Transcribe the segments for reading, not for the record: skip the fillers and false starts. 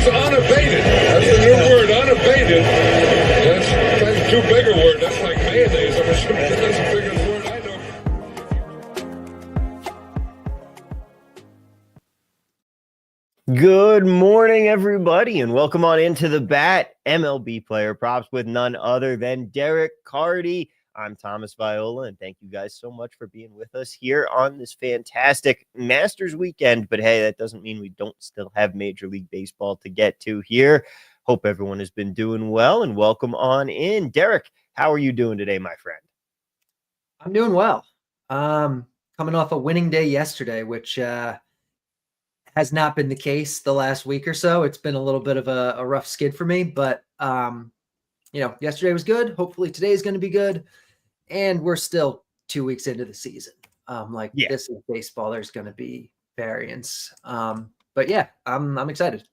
It's unabated. That's the new word, unabated. That's kind of too big a word. That's like mayonnaise. I'm assuming that's the biggest word I know. Good morning, everybody, and welcome on into the BAT MLB Player Props with none other than Derek Carty. I'm Thomas Viola, and thank you guys so much for being with us here on this fantastic Masters weekend. But hey, that doesn't mean we don't still have Major League Baseball to get to here. Hope everyone has been doing well, and welcome on in. Derek, how are you doing today, my friend? I'm doing well. Coming off a winning day yesterday, which has not been the case the last week or so. It's been a little bit of a rough skid for me, but yesterday was good. Hopefully today is going to be good. And we're still 2 weeks into the season. This is baseball. There's going to be variance. But yeah, I'm excited.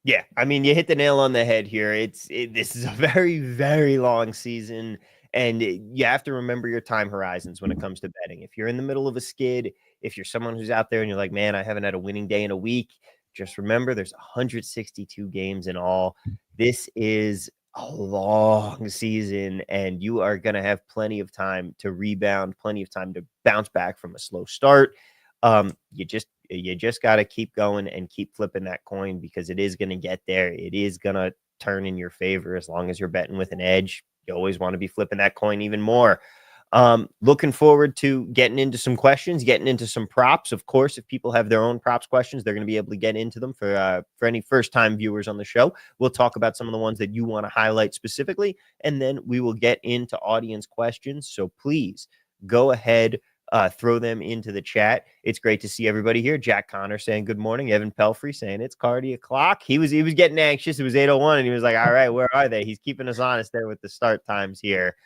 Yeah, I mean, you hit the nail on the head here. This is a very, very long season, and you have to remember your time horizons when it comes to betting. If you're in the middle of a skid, if you're someone who's out there and you're like, man, I haven't had a winning day in a week, just remember there's 162 games in all. This is a long season, and you are going to have plenty of time to rebound, plenty of time to bounce back from a slow start. You just got to keep going and keep flipping that coin, because it is going to get there. It is going to turn in your favor. As long as you're betting with an edge, you always want to be flipping that coin even more. Looking forward to getting into some questions, getting into some props. Of course, if people have their own props questions, they're going to be able to get into them. For any first-time viewers on the show, we'll talk about some of the ones that you want to highlight specifically, and then we will get into audience questions. So please go ahead, throw them into the chat. It's great to see everybody here. Jack Connor saying good morning. Evan Pelfrey saying it's Carty o'clock. He was getting anxious. It was 8:01, and he was like, all right, where are they? He's keeping us honest there with the start times here.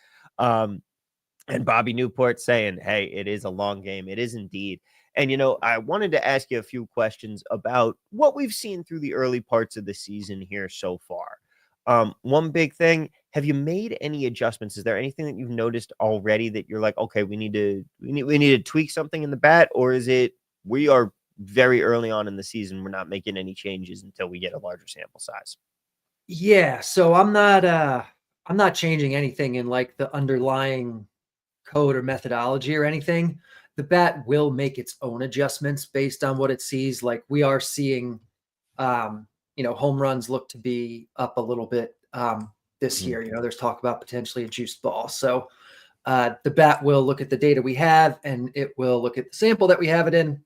And Bobby Newport saying, hey, it is a long game. It is indeed. And, I wanted to ask you a few questions about what we've seen through the early parts of the season here so far. One big thing, have you made any adjustments? Is there anything that you've noticed already that you're like, okay, we need to tweak something in the bat? Or is it we are very early on in the season, we're not making any changes until we get a larger sample size? Yeah, so I'm not changing anything in like the underlying code or methodology or anything. The bat will make its own adjustments based on what it sees. Like we are seeing home runs look to be up a little bit this year. There's talk about potentially a juiced ball. So the bat will look at the data we have, and it will look at the sample that we have it in,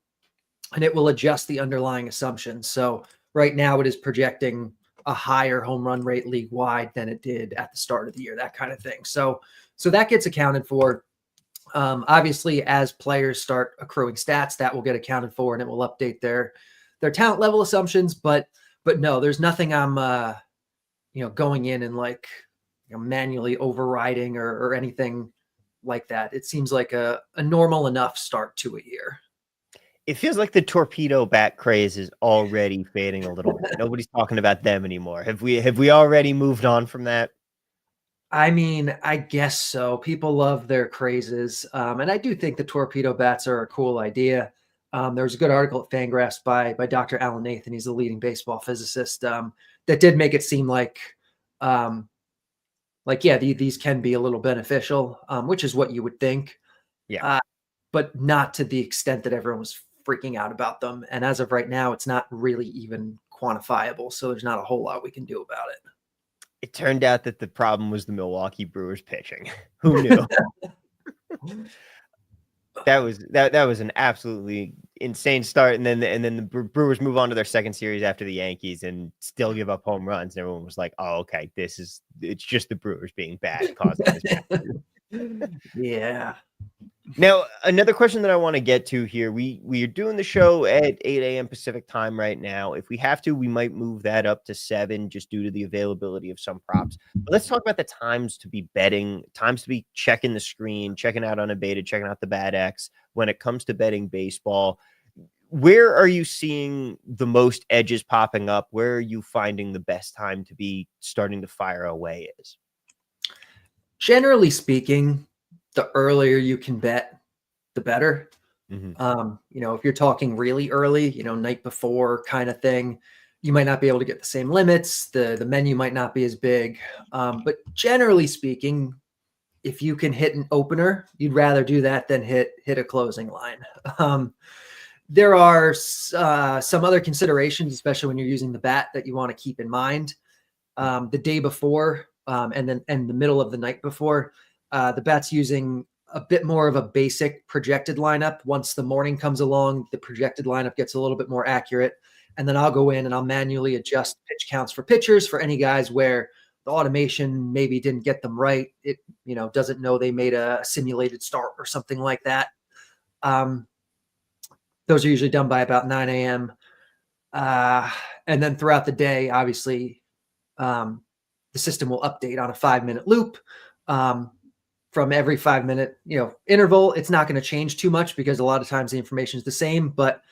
and it will adjust the underlying assumptions. So right now it is projecting a higher home run rate league wide than it did at the start of the year, that kind of thing. So that gets accounted for. Obviously, as players start accruing stats, that will get accounted for, and it will update their talent level assumptions. But no, there's nothing I'm going in and manually overriding or anything like that. It seems like a normal enough start to a year. It feels like the torpedo bat craze is already fading a little bit. Nobody's talking about them anymore. Have we already moved on from that? I mean, I guess so. People love their crazes. And I do think the torpedo bats are a cool idea. There was a good article at Fangraphs by Dr. Alan Nathan. He's a leading baseball physicist, that did make it seem like these can be a little beneficial, which is what you would think. Yeah. But not to the extent that everyone was freaking out about them. And as of right now, it's not really even quantifiable. So there's not a whole lot we can do about it. It turned out that the problem was the Milwaukee Brewers pitching. Who knew? That was an absolutely insane start, and then the Brewers move on to their second series after the Yankees and still give up home runs. And everyone was like, "Oh, okay, it's just the Brewers being bad causing this." Yeah. Now, another question that I want to get to here. We are doing the show at 8 a.m. Pacific time right now. If we have to, we might move that up to 7 just due to the availability of some props. But let's talk about the times to be betting, times to be checking the screen, checking out Unabated, checking out the BATX when it comes to betting baseball. Where are you seeing the most edges popping up? Where are you finding the best time to be starting to fire away is? Generally speaking, the earlier you can bet, the better. Mm-hmm. If you're talking really early, night before kind of thing, you might not be able to get the same limits. The menu might not be as big. But generally speaking, if you can hit an opener, you'd rather do that than hit a closing line. There are some other considerations, especially when you're using the bat, that you want to keep in mind. The day before and the middle of the night before, the bat's using a bit more of a basic projected lineup. Once the morning comes along, the projected lineup gets a little bit more accurate. And then I'll go in and I'll manually adjust pitch counts for pitchers for any guys where the automation maybe didn't get them right. It, doesn't know they made a simulated start or something like that. Those are usually done by about 9 a.m. And then throughout the day, obviously, the system will update on a 5-minute loop. From every 5-minute, interval. It's not going to change too much because a lot of times the information is the same, but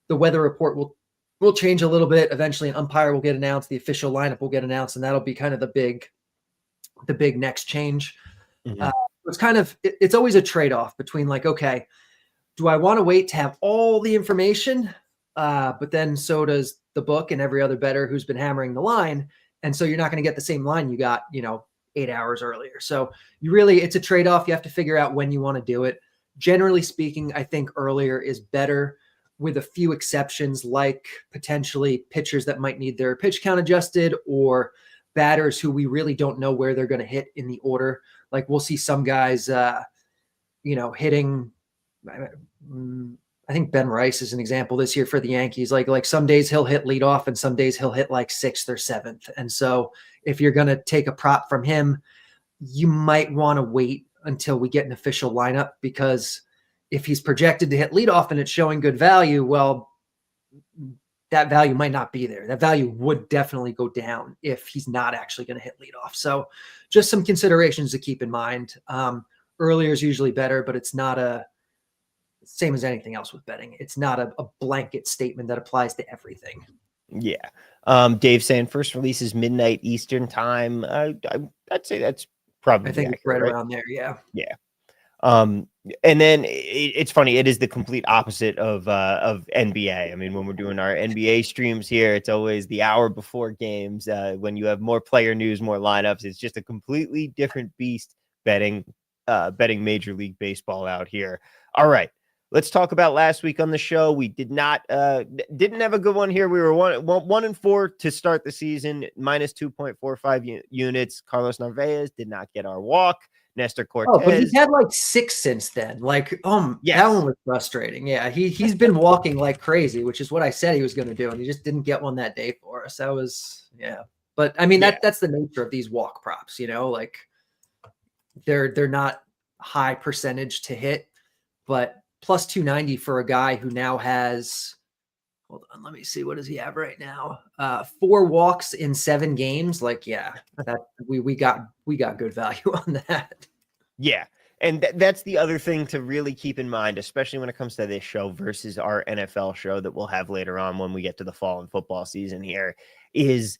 the weather report will change a little bit. Eventually an umpire will get announced, the official lineup will get announced, and that'll be kind of the big next change. Mhm. It's always a trade-off between like, okay, do I want to wait to have all the information? But then so does the book and every other bettor who's been hammering the line. And so you're not going to get the same line you got, 8 hours earlier. So it's a trade-off. You have to figure out when you want to do it. Generally speaking, I think earlier is better, with a few exceptions, like potentially pitchers that might need their pitch count adjusted, or batters who we really don't know where they're going to hit in the order. Like we'll see some guys, hitting, I think Ben Rice is an example this year for the Yankees. Like some days he'll hit leadoff and some days he'll hit like 6th or 7th. And so if you're going to take a prop from him, you might want to wait until we get an official lineup, because if he's projected to hit leadoff and it's showing good value, well, that value might not be there. That value would definitely go down if he's not actually going to hit leadoff. So just some considerations to keep in mind. Earlier is usually better, but it's not same as anything else with betting. It's not a blanket statement that applies to everything. Yeah. Dave saying first release is midnight Eastern time. I'd say that's probably I think accurate, it's right right around there. Yeah. Yeah. And then it's funny. It is the complete opposite of NBA. I mean, when we're doing our NBA streams here, it's always the hour before games. When you have more player news, more lineups, it's just a completely different beast betting Major League Baseball out here. All right. Let's talk about last week on the show. We didn't have a good one here. We were 1-4 to start the season, minus 2.45 units. Carlos Narvaez did not get our walk. Nestor Cortez. Oh, but he's had like 6 since then. Like, yes. That one was frustrating. Yeah, he's been walking like crazy, which is what I said he was going to do, and he just didn't get one that day for us. That was But I mean, that's the nature of these walk props. Like they're not high percentage to hit, but plus 290 for a guy who now has. Hold on, let me see. What does he have right now? 4 walks in 7 games. Like, that we got good value on that. Yeah. And that's the other thing to really keep in mind, especially when it comes to this show versus our NFL show that we'll have later on when we get to the fall and football season here, is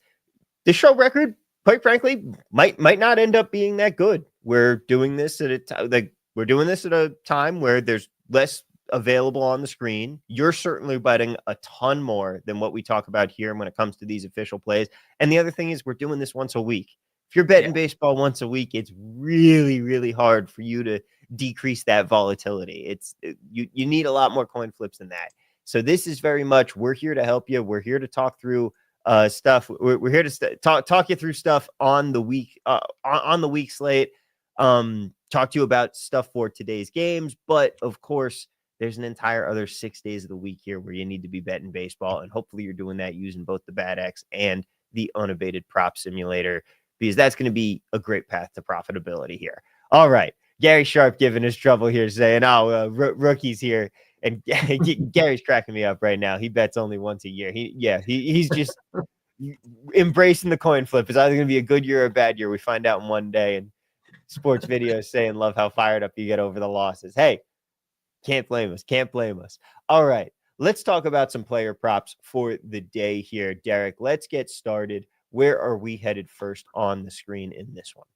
the show record, quite frankly, might not end up being that good. We're doing this at a time where there's less available on the screen. You're certainly betting a ton more than what we talk about here when it comes to these official plays. And the other thing is we're doing this once a week. If you're betting baseball once a week, it's really, really hard for you to decrease that volatility. You need a lot more coin flips than that. So this is very much, we're here to help you. We're here to talk through stuff. We're here to talk you through stuff on the week, on the week slate. Talk to you about stuff for today's games. But of course, there's an entire other 6 days of the week here where you need to be betting baseball. And hopefully you're doing that using both the BATX and the Unabated prop simulator, because that's going to be a great path to profitability here. All right. Gary Sharp giving us trouble here, saying, rookies here. And Gary's cracking me up right now. He bets only once a year. He's just embracing the coin flip. It's either going to be a good year or a bad year. We find out in one day. And sports videos saying, love how fired up you get over the losses. Hey, can't blame us. All right. Let's talk about some player props for the day here. Derek, let's get started. Where are we headed first on the screen in this one?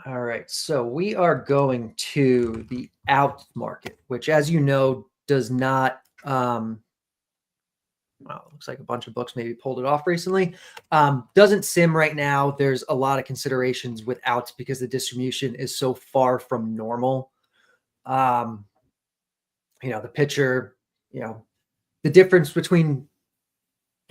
All right. So we are going to the out market, which, as you know, does not Wow, looks like a bunch of books maybe pulled it off recently. Doesn't sim right now. There's a lot of considerations with outs because the distribution is so far from normal. The pitcher, the difference between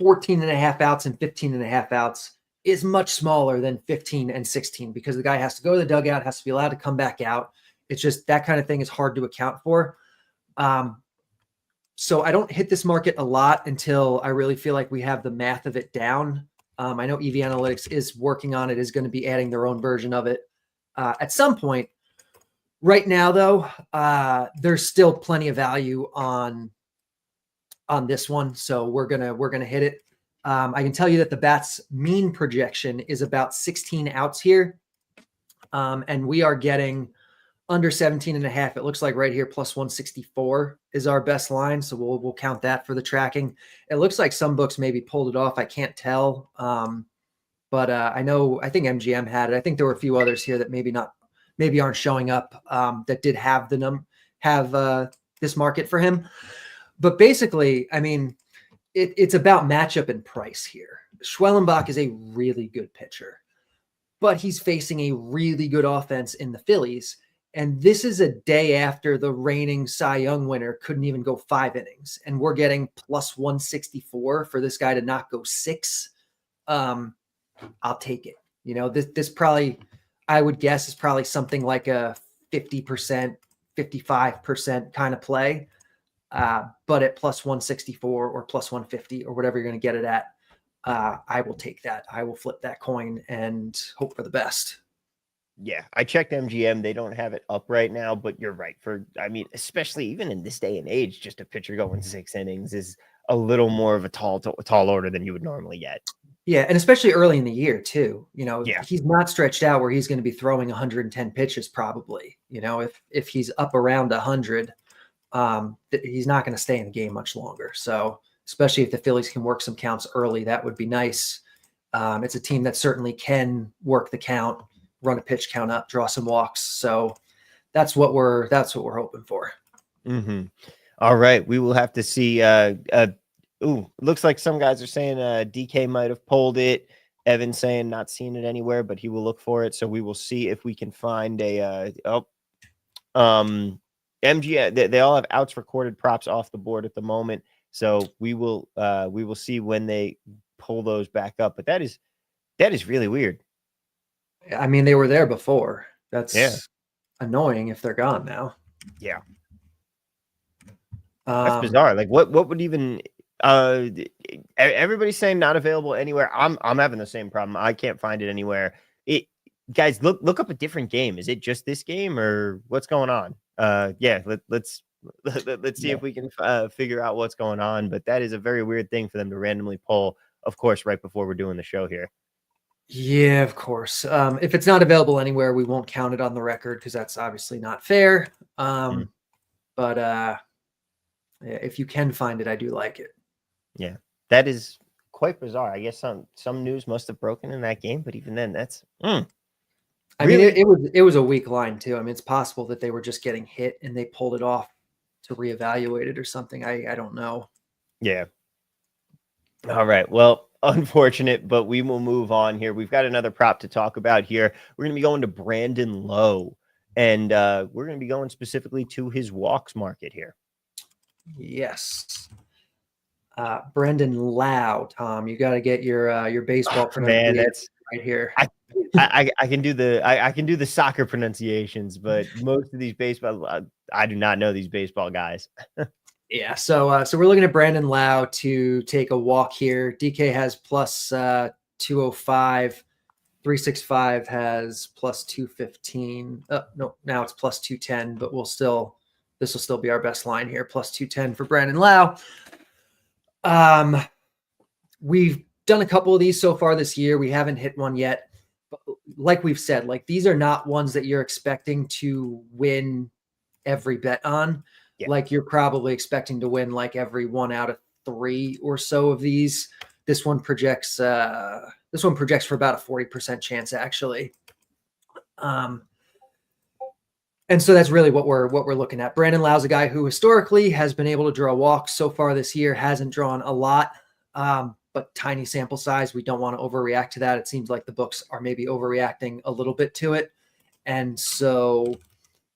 14 and a half outs and 15 and a half outs is much smaller than 15 and 16 because the guy has to go to the dugout, has to be allowed to come back out. It's just that kind of thing is hard to account for. So I don't hit this market a lot until I really feel like we have the math of it down. I know EV Analytics is working on it, is going to be adding their own version of it at some point. Right now, though, there's still plenty of value on this one, so we're gonna hit it. I can tell you that the Bats mean projection is about 16 outs here, and we are getting under 17 and a half. It looks like right here, plus 164 is our best line. So we'll count that for the tracking. It looks like some books maybe pulled it off. I can't tell. But I think MGM had it. I think there were a few others here that maybe aren't showing up that did have this market for him. But basically, I mean, it's about matchup and price here. Schwellenbach is a really good pitcher, but he's facing a really good offense in the Phillies. And this is a day after the reigning Cy Young winner couldn't even go 5 innings. And we're getting plus 164 for this guy to not go 6. I'll take it. This probably, I would guess, is probably something like a 50%, 55% kind of play. But at plus 164 or plus 150 or whatever you're going to get it at, I will take that. I will flip that coin and hope for the best. Yeah, I checked MGM. They don't have it up right now, but you're right. Especially even in this day and age, just a pitcher going 6 innings is a little more of a tall order than you would normally get. Yeah, and especially early in the year too. Yeah. He's not stretched out where he's going to be throwing 110 pitches probably. If he's up around 100, he's not going to stay in the game much longer. So especially if the Phillies can work some counts early, that would be nice. It's a team that certainly can work the count, run a pitch count up, draw some walks. So that's what we're hoping for. Mm-hmm. All right. We will have to see. Looks like some guys are saying DK might have pulled it. Evan saying not seeing it anywhere, but he will look for it. So we will see if we can find MGM. They all have outs recorded props off the board at the moment. So we will see when they pull those back up. But that is really weird. I mean, they were there before. That's annoying if they're gone now. Yeah. That's bizarre. Like what would even everybody's saying not available anywhere. I'm having the same problem. I can't find it anywhere. Guys, look up a different game. Is it just this game or what's going on? Let's see if we can figure out what's going on. But that is a very weird thing for them to randomly pull, of course, right before we're doing the show here. Yeah, of course. If it's not available anywhere, we won't count it on the record because that's obviously not fair. But if you can find it, I do like it. Yeah, that is quite bizarre. I guess some news must have broken in that game, but even then, that's. I mean, it was a weak line too. I mean, it's possible that they were just getting hit and they pulled it off to reevaluate it or something. I don't know. Yeah. All right. Well, unfortunate, but we will move on here. We've got another prop to talk about here. We're going to be going to Brandon Lowe, and we're going to be going specifically to his walks market here. Yes. Brendan Lau, Tom, you got to get your baseball pronunciation right here. I can do the soccer pronunciations, but most of these baseball, I do not know these baseball guys. Yeah, so we're looking at Brandon Lau to take a walk here. DK has plus 205, 365 has plus 215. No, now it's plus 210, but this will still be our best line here, plus 210 for Brandon Lau. We've done a couple of these so far this year. We haven't hit one yet. But like we've said, like these are not ones that you're expecting to win every bet on. Yeah. Like you're probably expecting to win like every 1 out of 3 or so of these. This one projects for about a 40% chance actually. And so that's really what we're looking at. Brandon Lau's a guy who historically has been able to draw walks. So far this year hasn't drawn a lot. but tiny sample size. We don't want to overreact to that. It seems like the books are maybe overreacting a little bit to it. And so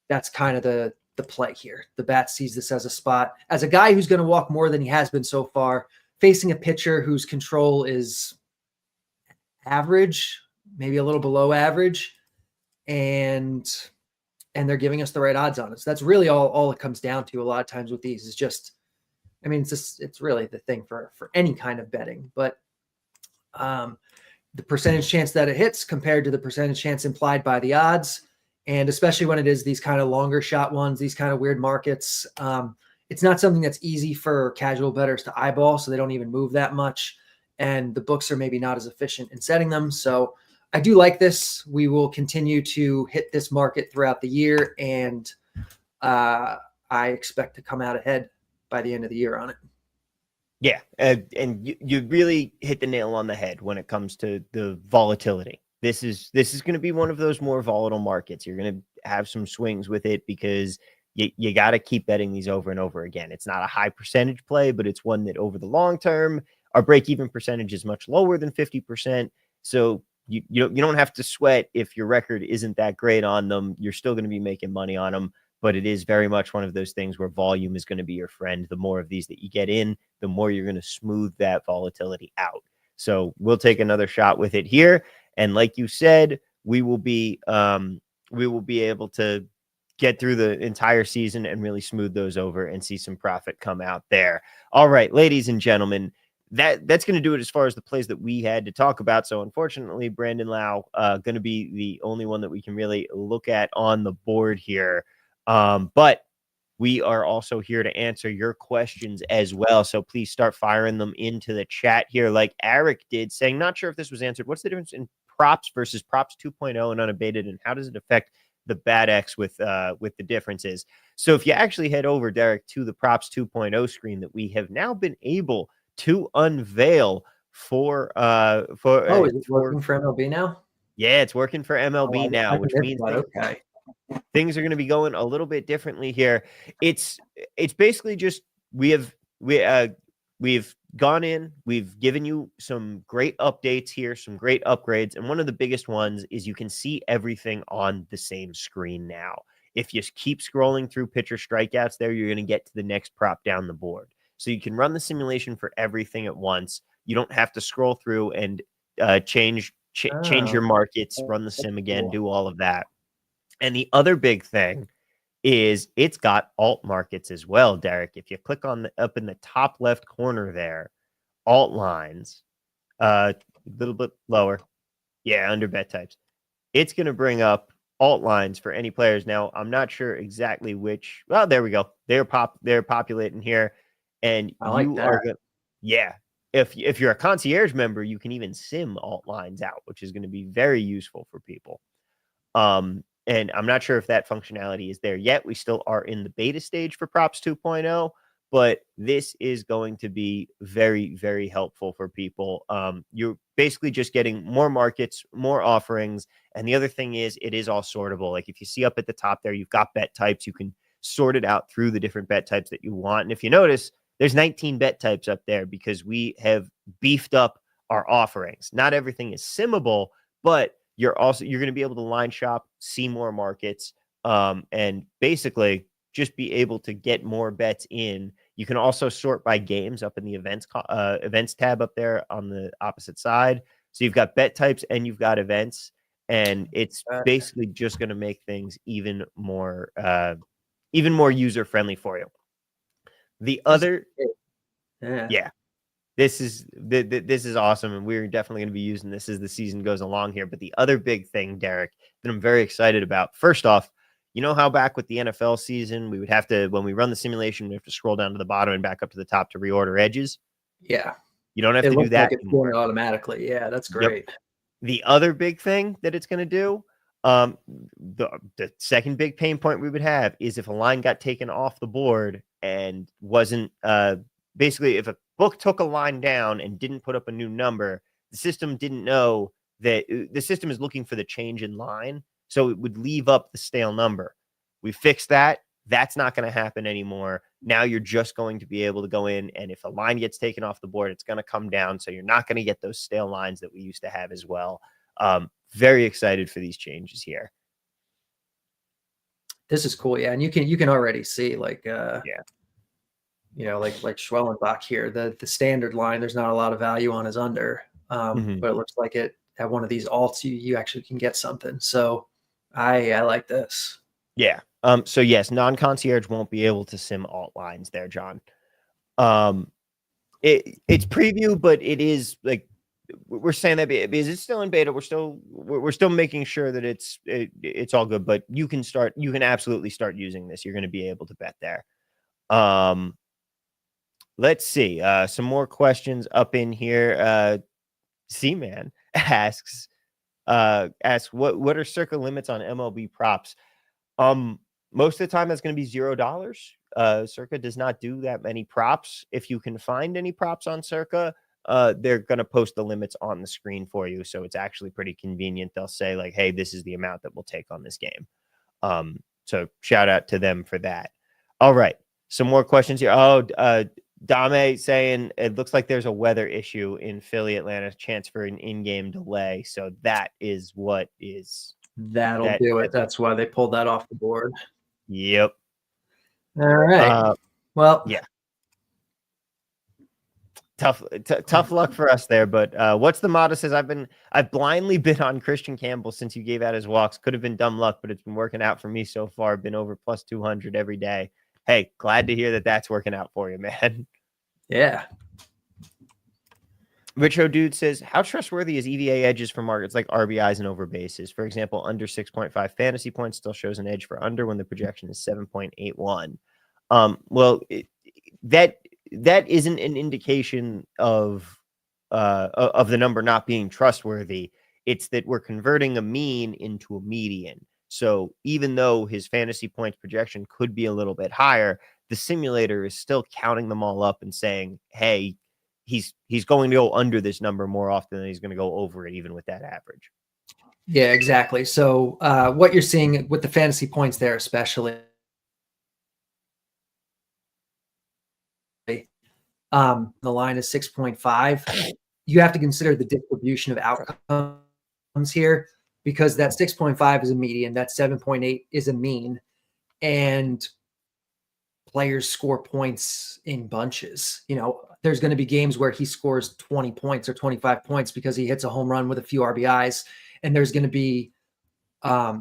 that's kind of the play here. The bat sees this as a spot. As a guy who's going to walk more than he has been so far, facing a pitcher whose control is average, maybe a little below average, and they're giving us the right odds on it. So that's really all it comes down to a lot of times with these is just, I mean, it's really the thing for any kind of betting, but the percentage chance that it hits compared to the percentage chance implied by the odds. And especially when it is these kind of longer shot ones, these kind of weird markets, it's not something that's easy for casual bettors to eyeball. So they don't even move that much. And the books are maybe not as efficient in setting them. So I do like this. We will continue to hit this market throughout the year. And I expect to come out ahead by the end of the year on it. Yeah. And you really hit the nail on the head when it comes to the volatility. This is going to be one of those more volatile markets. You're going to have some swings with it because you got to keep betting these over and over again. It's not a high percentage play, but it's one that over the long term, our break-even percentage is much lower than 50%. So you don't have to sweat if your record isn't that great on them. You're still going to be making money on them, but it is very much one of those things where volume is going to be your friend. The more of these that you get in, the more you're going to smooth that volatility out. So we'll take another shot with it here. And like you said, we will be able to get through the entire season and really smooth those over and see some profit come out there. All right, ladies and gentlemen, that's going to do it as far as the plays that we had to talk about. So unfortunately, Brandon Lau going to be the only one that we can really look at on the board here. But we are also here to answer your questions as well. So please start firing them into the chat here, like Eric did, saying, not sure if this was answered. What's the difference in props versus props 2.0 and unabated, and how does it affect the BATX with the differences? So if you actually head over, Derek, to the props 2.0 screen that we have now been able to unveil for is it working for MLB now? Yeah, it's working for MLB now, which means okay. Things are going to be going a little bit differently here. It's basically just we've gone in, we've given you some great updates here, some great upgrades, and one of the biggest ones is you can see everything on the same screen now. If you keep scrolling through pitcher strikeouts there, you're going to get to the next prop down the board. So you can run the simulation for everything at once. You don't have to scroll through and change your markets, run the sim again, do all of that. And the other big thing is it's got alt markets as well, Derek. If you click on up in the top left corner there, alt lines, a little bit lower. Yeah, under bet types. It's going to bring up alt lines for any players. Now, I'm not sure exactly which. Well, there we go. They're populating here. And I like you that. are going yeah. If you're a concierge member, you can even sim alt lines out, which is going to be very useful for people. And I'm not sure if that functionality is there yet. We still are in the beta stage for Props 2.0, but this is going to be very, very helpful for people. You're basically just getting more markets, more offerings. And the other thing is it is all sortable. Like if you see up at the top there, you've got bet types. You can sort it out through the different bet types that you want. And if you notice, there's 19 bet types up there because we have beefed up our offerings. Not everything is simmable, but you're going to be able to line shop, see more markets, and basically just be able to get more bets in. You can also sort by games up in the events tab up there on the opposite side. So you've got bet types and you've got events, and it's basically just going to make things even more user friendly for you. The other, yeah. This is awesome, and we're definitely going to be using this as the season goes along here. But the other big thing, Derek, that I'm very excited about, first off, you know how back with the NFL season, we would have to, when we run the simulation, we have to scroll down to the bottom and back up to the top to reorder edges? Yeah. You don't have to do that anymore. Automatically. Yeah, that's great. Yep. The other big thing that it's going to do, the second big pain point we would have is if a line got taken off the board and wasn't basically if a book took a line down and didn't put up a new number, the system didn't know that the system is looking for the change in line. So it would leave up the stale number. We fixed that. That's not going to happen anymore. Now you're just going to be able to go in, and if a line gets taken off the board, it's going to come down. So you're not going to get those stale lines that we used to have as well. Very excited for these changes here. This is cool. Yeah. And you can already see like, Yeah. you know, like Schwellenbach here, the standard line, there's not a lot of value on his under. But it looks like it at one of these alts, you actually can get something. So I like this. Yeah. So yes, non-concierge won't be able to sim alt lines there, John. It's preview, but it is like we're saying that because it's still in beta. We're still making sure that it's all good, but you can absolutely start using this. You're going to be able to bet there. Let's see. Some more questions up in here. C-Man asks what are circa limits on MLB props? Most of the time that's going to be $0. Circa does not do that many props. If you can find any props on Circa, they're going to post the limits on the screen for you. So it's actually pretty convenient. They'll say like, hey, this is the amount that we'll take on this game. So shout out to them for that. All right. Some more questions here. Dame saying it looks like there's a weather issue in Philly, Atlanta, chance for an in-game delay. So that is what is. That'll do it. That's why they pulled that off the board. Yep. All right. Well, yeah. Tough luck for us there, but what's the motto says? I've blindly bid on Christian Campbell since you gave out his walks. Could have been dumb luck, but it's been working out for me so far. Been over plus 200 every day. Hey, glad to hear that that's working out for you, man. Yeah. Richo Dude says, how trustworthy is EVA edges for markets like RBIs and over bases? For example, under 6.5 fantasy points still shows an edge for under when the projection is 7.81. Well, that isn't an indication of the number not being trustworthy. It's that we're converting a mean into a median. So even though his fantasy points projection could be a little bit higher, the simulator is still counting them all up and saying, hey, he's going to go under this number more often than he's going to go over it, even with that average. Yeah, exactly. So what you're seeing with the fantasy points there, especially, the line is 6.5. You have to consider the distribution of outcomes here, because that 6.5 is a median, that 7.8 is a mean, and players score points in bunches. You know, there's going to be games where he scores 20 points or 25 points because he hits a home run with a few RBIs. And there's going to be, a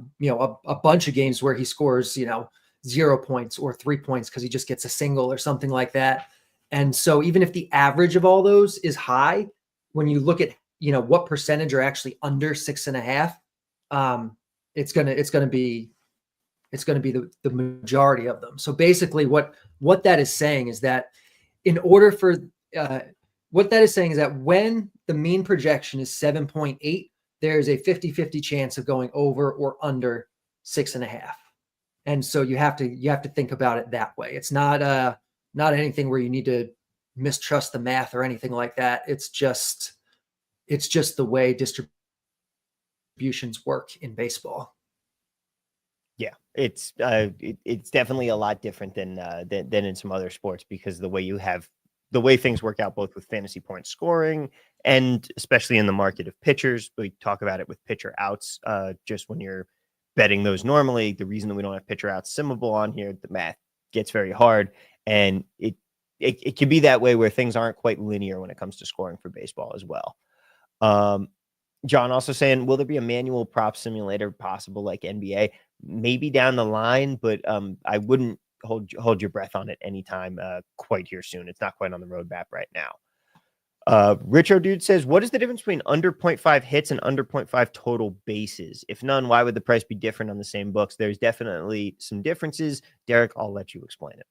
bunch of games where he scores, 0 points or 3 points because he just gets a single or something like that. And so even if the average of all those is high, when you look at, what percentage are actually under 6.5, it's going to be the majority of them. So basically what that is saying is that in order for what that is saying is that when the mean projection is 7.8, there's a 50-50 chance of going over or under 6.5. And so you have to think about it that way. It's not anything where you need to mistrust the math or anything like that. It's just the way distributions work in baseball. Yeah, it's definitely a lot different than in some other sports, because the way things work out both with fantasy point scoring and especially in the market of pitchers. We talk about it with pitcher outs. Just when you're betting those normally, the reason that we don't have pitcher outs simmable on here, the math gets very hard, and it can be that way where things aren't quite linear when it comes to scoring for baseball as well. John also saying, will there be a manual prop simulator possible like NBA? Maybe down the line, but I wouldn't hold your breath on it anytime quite here soon. It's not quite on the roadmap right now. Richo Dude says, what is the difference between under 0.5 hits and under 0.5 total bases? If none, why would the price be different on the same books? There's definitely some differences. Derek, I'll let you explain it.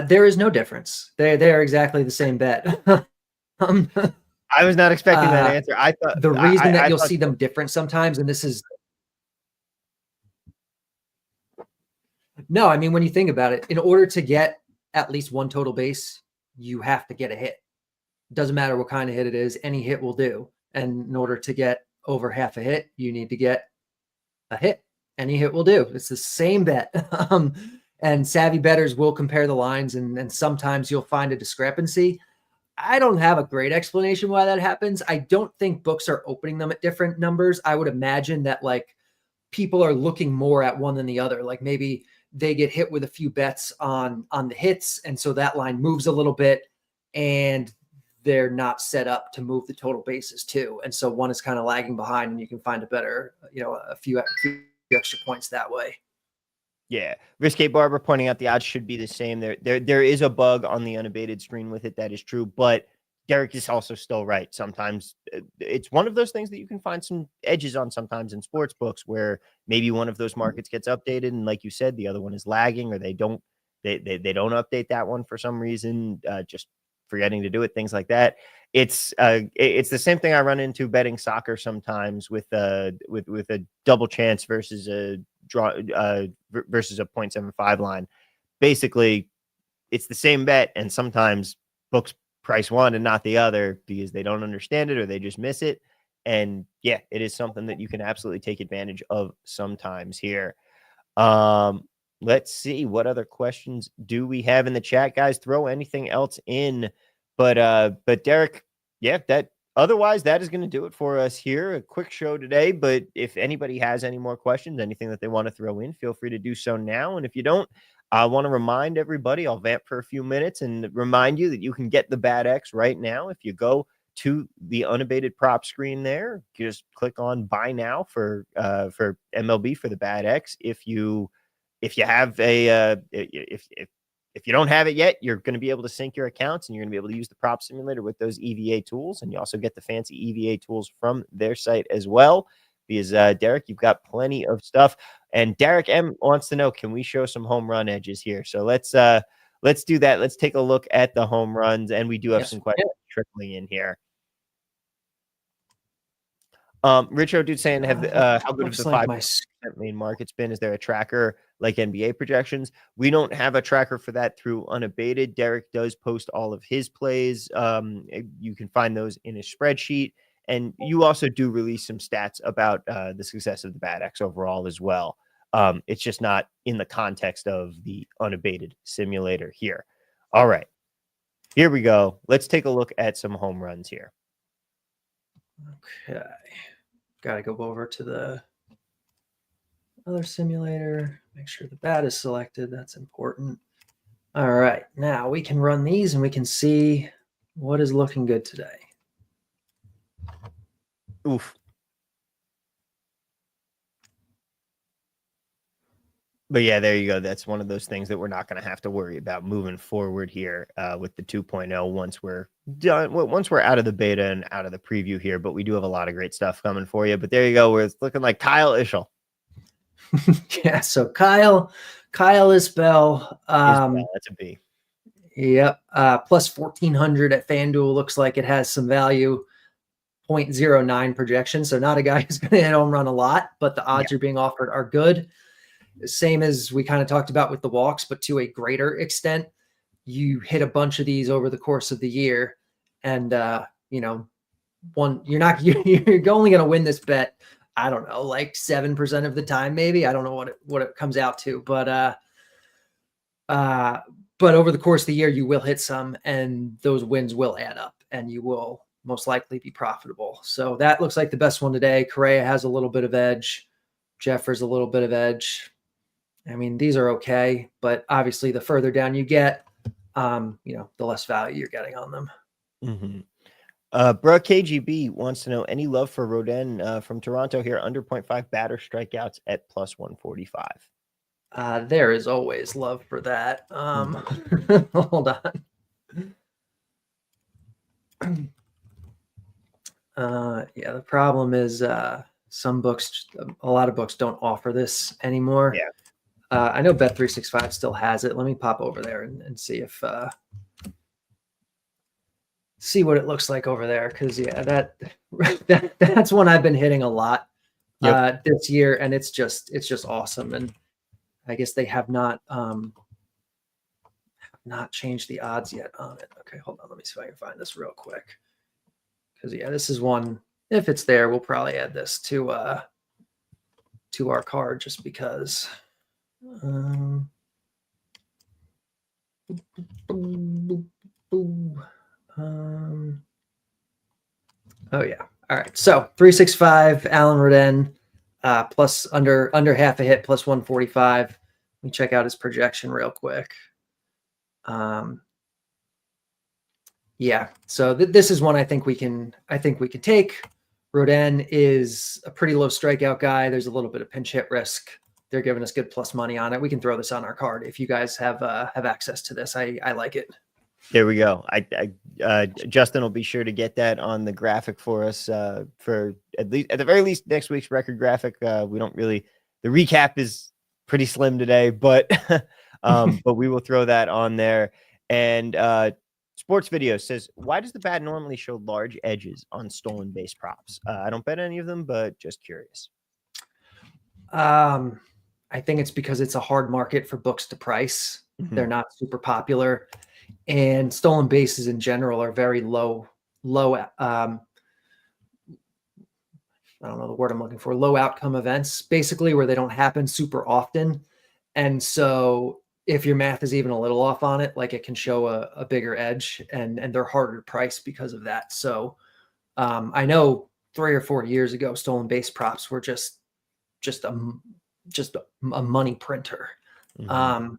There is no difference. They are exactly the same bet. I was not expecting that answer. I thought the reason that you'll see them different sometimes, and this is no, I mean, when you think about it, in order to get at least one total base, you have to get a hit. Doesn't matter what kind of hit it is, any hit will do. And in order to get over half a hit, you need to get a hit. any hit will do. It's the same bet. And savvy bettors will compare the lines, and sometimes you'll find a discrepancy. I don't have a great explanation why that happens. I don't think books are opening them at different numbers. I would imagine that like people are looking more at one than the other. Like maybe they get hit with a few bets on the hits, and so that line moves a little bit, and they're not set up to move the total bases too. And so one is kind of lagging behind, and you can find a better, a few extra points that way. Yeah, Risque Barber pointing out the odds should be the same. There is a bug on the unabated screen with it. That is true, but Derek is also still right. Sometimes it's one of those things that you can find some edges on sometimes in sports books where maybe one of those markets gets updated, and like you said, the other one is lagging, or they don't update that one for some reason, just forgetting to do it, things like that. It's the same thing I run into betting soccer sometimes with a double chance versus a draw versus a 0.75 line. Basically, it's the same bet, and sometimes books price one and not the other because they don't understand it or they just miss it. And yeah, it is something that you can absolutely take advantage of sometimes here. Let's see what other questions do we have in the chat, guys. Throw anything else in, but Derek, yeah, otherwise that is going to do it for us here. A quick show today, but if anybody has any more questions, anything that they want to throw in, feel free to do so now. And if you don't, I want to remind everybody, I'll vamp for a few minutes and remind you that you can get the BATX right now. If you go to the Unabated prop screen there, just click on buy now for MLB for the BATX. If you have if you don't have it yet, you're going to be able to sync your accounts and you're going to be able to use the prop simulator with those EVA tools. And you also get the fancy EVA tools from their site as well. Because Derek, you've got plenty of stuff. And Derek M wants to know, can we show some home run edges here? So let's do that. Let's take a look at the home runs, and we do have some questions trickling in here. Richo dude saying, how good of the 5% main market's been? Is there a tracker like NBA projections? We don't have a tracker for that through Unabated. Derek does post all of his plays. You can find those in his spreadsheet. And you also do release some stats about the success of the BATX overall as well. It's just not in the context of the Unabated simulator here. All right, here we go. Let's take a look at some home runs here. Okay. Got to go over to the other simulator. Make sure the bat is selected. That's important. All right. Now we can run these and we can see what is looking good today. Oof. But yeah, there you go. That's one of those things that we're not going to have to worry about moving forward here with the 2.0 once we're done, once we're out of the beta and out of the preview here. But we do have a lot of great stuff coming for you. But there you go. It's looking like Kyle Ishel. Yeah. So Kyle Isbell. That's a B. Yep. Plus 1,400 at FanDuel. Looks like it has some value. 0.09 projection. So not a guy who's going to hit home run a lot, but the odds you're being offered are good. Same as we kind of talked about with the walks, but to a greater extent. You hit a bunch of these over the course of the year, and you're only going to win this bet. I don't know, like 7% of the time, maybe. I don't know what it comes out to, but over the course of the year, you will hit some, and those wins will add up, and you will most likely be profitable. So that looks like the best one today. Correa has a little bit of edge. Jeffers a little bit of edge. I mean, these are okay, but obviously the further down you get, the less value you're getting on them. Mm-hmm. Bro KGB wants to know any love for Rodin from Toronto here, under 0.5 batter strikeouts at plus 145. There is always love for that. Hold on. Yeah, the problem is a lot of books don't offer this anymore. Yeah. I know Bet365 still has it. Let me pop over there and see if see what it looks like over there. Because that's one I've been hitting a lot this year, and it's just awesome. And I guess they have not changed the odds yet on it. Okay, hold on. Let me see if I can find this real quick. Because this is one. If it's there, we'll probably add this to to our card just because. Oh yeah. All right. So 365 Alan Rodin, plus under half a hit, plus 145. Let me check out his projection real quick. Yeah. So this is one I think we can take. Rodin is a pretty low strikeout guy. There's a little bit of pinch hit risk. They're giving us good plus money on it. We can throw this on our card if you guys have access to this. I like it. There we go. Justin will be sure to get that on the graphic for us for at the very least next week's record graphic. We don't really, the recap is pretty slim today, but but we will throw that on there. And Sports Video says, why does the bat normally show large edges on stolen base props? I don't bet any of them, but just curious. I think it's because it's a hard market for books to price. Mm-hmm. They're not super popular, and stolen bases in general are very low. I don't know the word I'm looking for. Low outcome events, basically, where they don't happen super often. And so if your math is even a little off on it, like it can show a bigger edge, and they're harder to price because of that. So I know 3 or 4 years ago, stolen base props were just a money printer. Mm-hmm.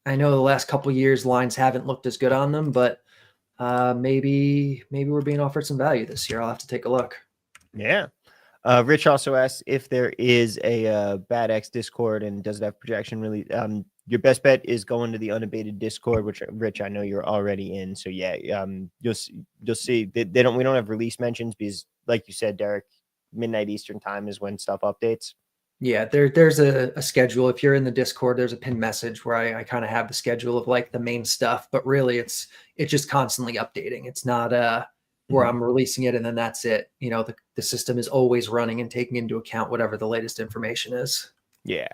I know the last couple of years lines haven't looked as good on them, but maybe we're being offered some value this year. I'll have to take a look. Yeah. Rich also asks if there is a BATX Discord and does it have projection really. Your best bet is going to the Unabated Discord, which Rich, I know you're already in. So yeah, you'll see we don't have release mentions because, like you said, Derek, midnight Eastern time is when stuff updates. Yeah, there's a schedule. If you're in the Discord, there's a pinned message where I kind of have the schedule of like the main stuff, but really it's just constantly updating. It's not where I'm releasing it and then that's it. You know, the system is always running and taking into account whatever the latest information is. Yeah.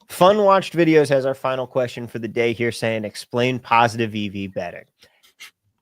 Fun Watched Videos has our final question for the day here saying, explain positive EV betting.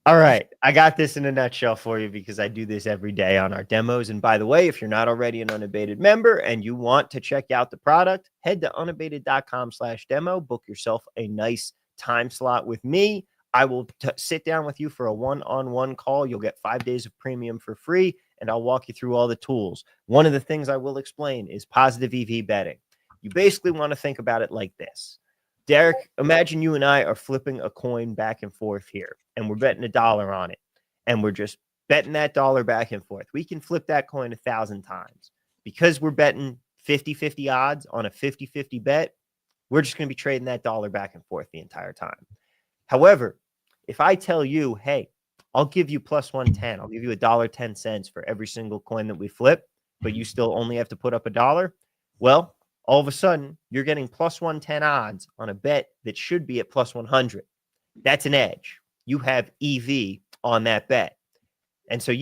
All right. I got this in a nutshell for you because I do this every day on our demos. And by the way, if you're not already an Unabated member and you want to check out the product, head to unabated.com/demo, book yourself a nice time slot with me. I will sit down with you for a one-on-one call. You'll get 5 days of premium for free, and I'll walk you through all the tools. One of the things I will explain is positive EV betting. You basically want to think about it like this. Derek, imagine you and I are flipping a coin back and forth here, and we're betting $1 on it, and we're just betting that dollar back and forth. We can flip that coin 1,000 times. Because we're betting 50-50 odds on a 50-50 bet, we're just going to be trading that dollar back and forth the entire time. However, if I tell you, hey, I'll give you plus 110, I'll give you $1.10 for every single coin that we flip, but you still only have to put up $1, well, all of a sudden, you're getting plus 110 odds on a bet that should be at plus 100. That's an edge. You have EV on that bet. And so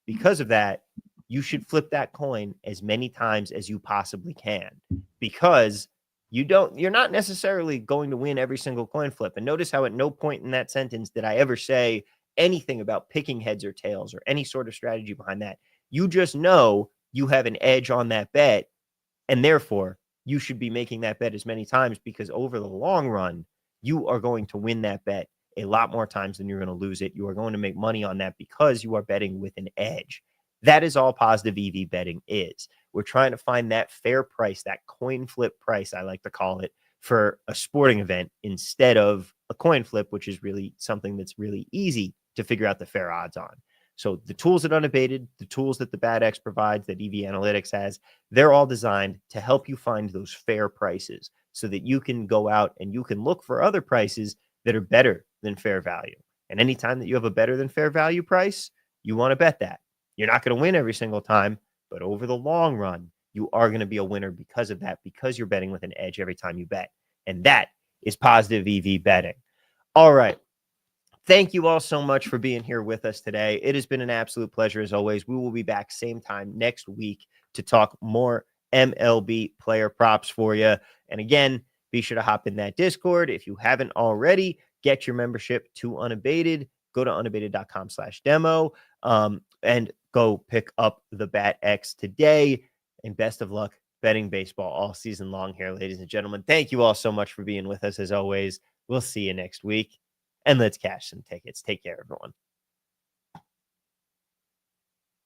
because of that, you should flip that coin as many times as you possibly can because you're not necessarily going to win every single coin flip. And notice how at no point in that sentence did I ever say anything about picking heads or tails or any sort of strategy behind that. You just know you have an edge on that bet. And therefore, you should be making that bet as many times because over the long run, you are going to win that bet a lot more times than you're going to lose it. You are going to make money on that because you are betting with an edge. That is all positive EV betting is. We're trying to find that fair price, that coin flip price, I like to call it, for a sporting event instead of a coin flip, which is really something that's really easy to figure out the fair odds on. So the tools at Unabated, the tools that the BATX provides, that EV Analytics has, they're all designed to help you find those fair prices so that you can go out and you can look for other prices that are better than fair value. And anytime that you have a better than fair value price, you want to bet that. You're not going to win every single time, but over the long run, you are going to be a winner because of that, because you're betting with an edge every time you bet. And that is positive EV betting. All right. Thank you all so much for being here with us today. It has been an absolute pleasure as always. We will be back same time next week to talk more MLB player props for you. And again, be sure to hop in that Discord. If you haven't already, get your membership to Unabated. Go to unabated.com/demo and go pick up the BATX today. And best of luck betting baseball all season long here, ladies and gentlemen. Thank you all so much for being with us as always. We'll see you next week, and let's cash some tickets. Take care, everyone.